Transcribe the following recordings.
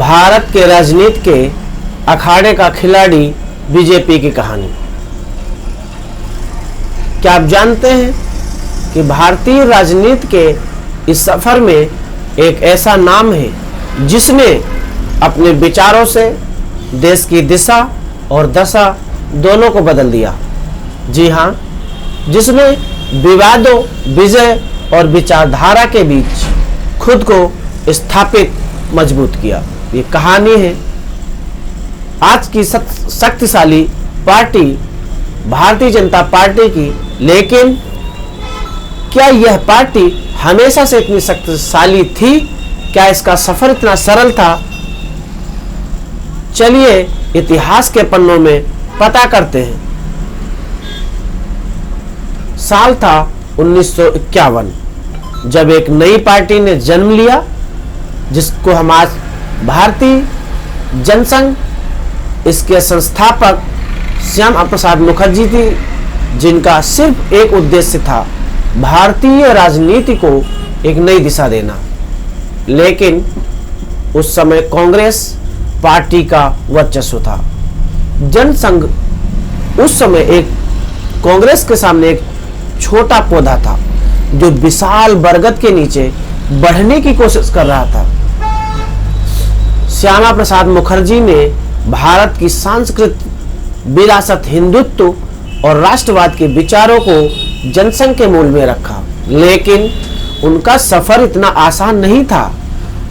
भारत के राजनीति के अखाड़े का खिलाड़ी बीजेपी की कहानी। क्या आप जानते हैं कि भारतीय राजनीति के इस सफर में एक ऐसा नाम है जिसने अपने विचारों से देश की दिशा और दशा दोनों को बदल दिया। जी हाँ, जिसने विवादों, विजय और विचारधारा के बीच खुद को स्थापित मजबूत किया। ये कहानी है आज की शक्तिशाली पार्टी भारतीय जनता पार्टी की। लेकिन क्या यह पार्टी हमेशा से इतनी शक्तिशाली थी? क्या इसका सफर इतना सरल था? चलिए इतिहास के पन्नों में पता करते हैं। साल था 1951, जब एक नई पार्टी ने जन्म लिया जिसको हम आज भारतीय जनसंघ, इसके संस्थापक श्यामा प्रसाद मुखर्जी थी, जिनका सिर्फ एक उद्देश्य था, भारतीय राजनीति को एक नई दिशा देना। लेकिन उस समय कांग्रेस पार्टी का वर्चस्व था। जनसंघ उस समय एक कांग्रेस के सामने एक छोटा पौधा था जो विशाल बरगद के नीचे बढ़ने की कोशिश कर रहा था। श्यामा प्रसाद मुखर्जी ने भारत की सांस्कृतिक विरासत, हिंदुत्व और राष्ट्रवाद के विचारों को जनसंघ के मूल में रखा। लेकिन उनका सफर इतना आसान नहीं था।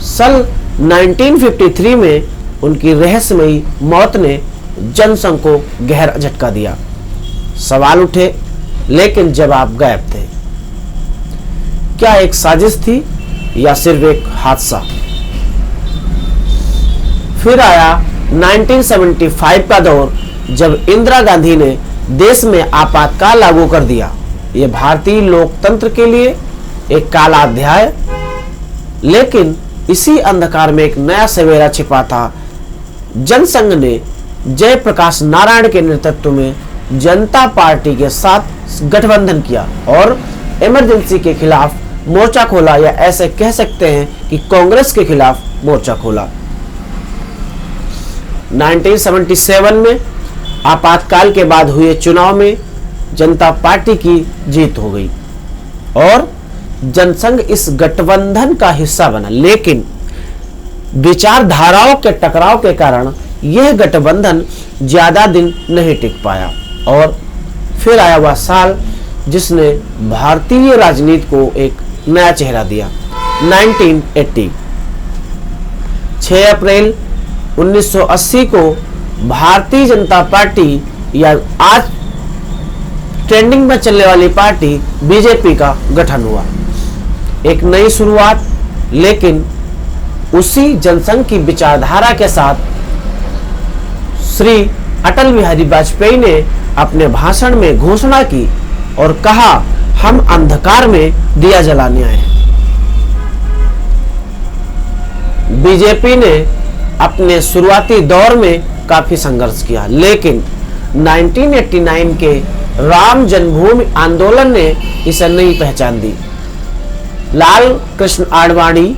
सन 1953 में उनकी रहस्यमयी मौत ने जनसंघ को गहरा झटका दिया। सवाल उठे, लेकिन जवाब गायब थे। क्या एक साजिश थी या सिर्फ एक हादसा? फिर आया 1975 का दौर, जब इंदिरा गांधी ने देश में आपातकाल लागू कर दिया। यह भारतीय लोकतंत्र के लिए एक काला अध्याय। लेकिन इसी अंधकार में एक नया सवेरा छिपा था। जनसंघ ने जयप्रकाश नारायण के नेतृत्व में जनता पार्टी के साथ गठबंधन किया और इमरजेंसी के खिलाफ मोर्चा खोला, या ऐसे कह सकते हैं कि कांग्रेस के खिलाफ मोर्चा खोला। 1977 में आपातकाल के बाद हुए चुनाव में जनता पार्टी की जीत हो गई और जनसंघ इस गठबंधन का हिस्सा बना। लेकिन विचारधाराओं के टकराव के कारण यह गठबंधन ज्यादा दिन नहीं टिक पाया और फिर आया वह साल जिसने भारतीय राजनीति को एक नया चेहरा दिया। 1980 6 अप्रैल 1980 को भारतीय जनता पार्टी, या आज ट्रेंडिंग में चलने वाली पार्टी बीजेपी का गठन हुआ। एक नई शुरुआत। लेकिन उसी जनसंघ की विचारधारा के साथ श्री अटल बिहारी वाजपेयी ने अपने भाषण में घोषणा की और कहा, हम अंधकार में दिया जलाने आए हैं। बीजेपी ने अपने शुरुआती दौर में काफी संघर्ष किया, लेकिन 1989 के राम जन्मभूमि आंदोलन ने इसे नई पहचान दी। लाल कृष्ण आडवाणी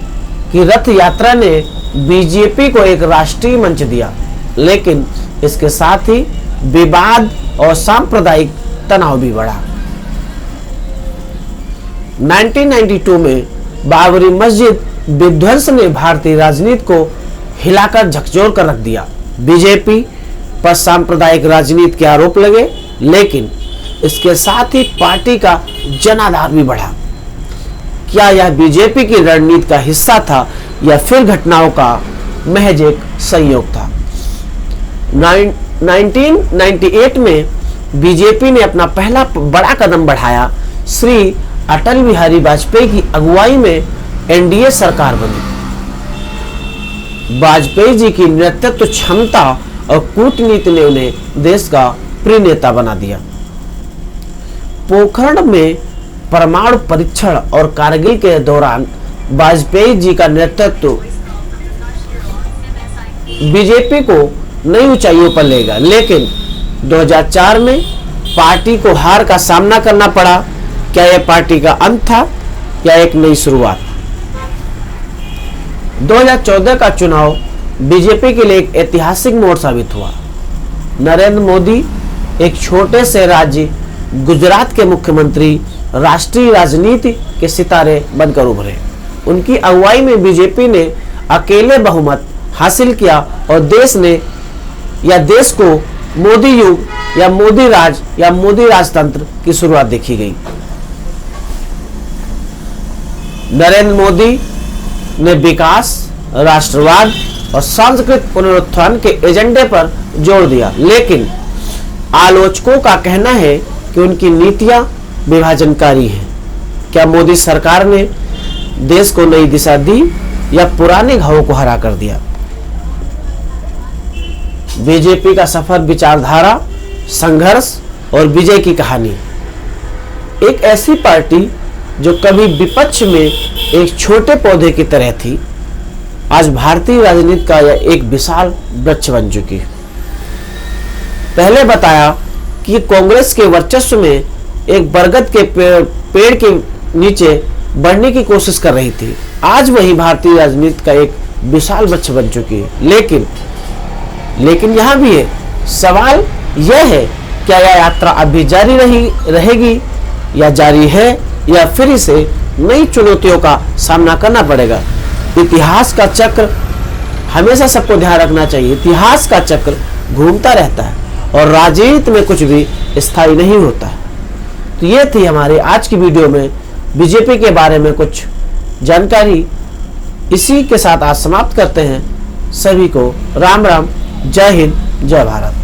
की रथ यात्रा ने बीजेपी को एक राष्ट्रीय मंच दिया। लेकिन इसके साथ ही विवाद और सांप्रदायिक तनाव भी बढ़ा। 1992 में बाबरी मस्जिद विध्वंस ने भारतीय राजनीति को हिलाकर झकझोर कर रख दिया। बीजेपी पर सांप्रदायिक राजनीति के आरोप लगे, लेकिन इसके साथ ही पार्टी का जनाधार भी बढ़ा। क्या यह बीजेपी की रणनीति का हिस्सा था या फिर घटनाओं का महज एक संयोग था? 1998 में बीजेपी ने अपना पहला बड़ा कदम बढ़ाया। श्री अटल बिहारी वाजपेयी की अगुवाई में एनडीए सरकार बनी। वाजपेयी जी की नेतृत्व क्षमता और कूटनीति ने उन्हें देश का प्रिय नेता बना दिया। पोखरण में परमाणु परीक्षण और कारगिल के दौरान वाजपेयी जी का नेतृत्व बीजेपी को नई ऊंचाइयों पर ले गया। लेकिन 2004 में पार्टी को हार का सामना करना पड़ा। क्या यह पार्टी का अंत था या एक नई शुरुआत? 2014 का चुनाव बीजेपी के लिए एक ऐतिहासिक मोड़ साबित हुआ। नरेंद्र मोदी एक छोटे से राज्य गुजरात के मुख्यमंत्री राष्ट्रीय राजनीति के सितारे बनकर उभरे। उनकी अगुवाई में बीजेपी ने अकेले बहुमत हासिल किया और देश को मोदी युग या मोदी राज या मोदी राजतंत्र की शुरुआत देखी गई। नरेंद्र मोदी ने विकास, राष्ट्रवाद और सांस्कृतिक पुनरुत्थान के एजेंडे पर जोर दिया, लेकिन आलोचकों का कहना है कि उनकी नीतियां विभाजनकारी हैं। क्या मोदी सरकार ने देश को नई दिशा दी या पुराने घावों को हरा कर दिया? बीजेपी का सफर विचारधारा, संघर्ष और विजय की कहानी। एक ऐसी पार्टी जो कभी विपक्ष में एक छोटे पौधे की तरह थी, आज भारतीय राजनीति का यह एक विशाल वृक्ष बन चुकी है। पहले बताया कि कांग्रेस के वर्चस्व में एक बरगद के पेड़ के नीचे बढ़ने की कोशिश कर रही थी, आज वही भारतीय राजनीति का एक विशाल वृक्ष बन चुकी है। लेकिन यहां भी है सवाल, यह है क्या यह यात्रा अभी जारी रहेगी या जारी है, या फिर इसे नई चुनौतियों का सामना करना पड़ेगा। इतिहास का चक्र हमेशा सबको ध्यान रखना चाहिए। इतिहास का चक्र घूमता रहता है और राजनीति में कुछ भी स्थायी नहीं होता है। तो ये थी हमारे आज की वीडियो में बीजेपी के बारे में कुछ जानकारी। इसी के साथ आज समाप्त करते हैं। सभी को राम राम, जय हिंद, जय भारत।